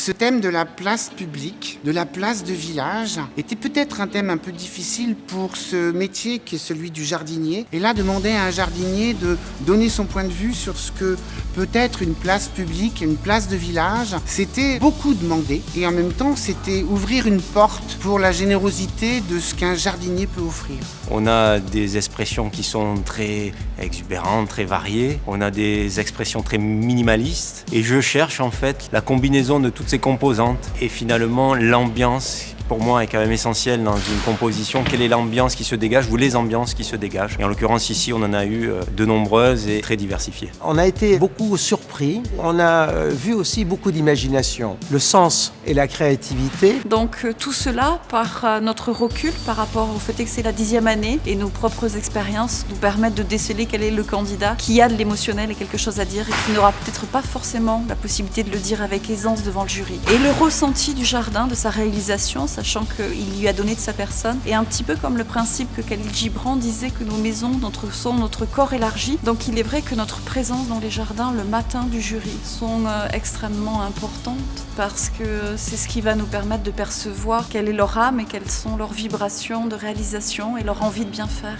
Ce thème de la place publique, de la place de village, était peut-être un thème un peu difficile pour ce métier qui est celui du jardinier. Et là, demander à un jardinier de donner son point de vue sur ce que peut être une place publique, une place de village, c'était beaucoup demandé. Et en même temps, c'était ouvrir une porte pour la générosité de ce qu'un jardinier peut offrir. On a des expressions qui sont très exubérantes, très variées. On a des expressions très minimalistes. Et je cherche en fait la combinaison de toutes ces composantes. Et finalement, l'ambiance, pour moi, est quand même essentielle dans une composition. Quelle est l'ambiance qui se dégage ou les ambiances qui se dégagent? Et en l'occurrence, ici, on en a eu de nombreuses et très diversifiées. On a été beaucoup surpris. On a vu aussi beaucoup d'imagination, le sens et la créativité. Donc tout cela, par notre recul par rapport au fait que c'est la 10e année et nos propres expériences nous permettent de déceler quel est le candidat qui a de l'émotionnel et quelque chose à dire et qui n'aura peut-être pas forcément la possibilité de le dire avec aisance devant le jury. Et le ressenti du jardin, de sa réalisation, sachant qu'il lui a donné de sa personne, est un petit peu comme le principe que Khalil Gibran disait que nos maisons sont notre corps élargi. Donc il est vrai que notre présence dans les jardins le matin du jury sont extrêmement importantes parce que c'est ce qui va nous permettre de percevoir quelle est leur âme et quelles sont leurs vibrations de réalisation et leur envie de bien faire.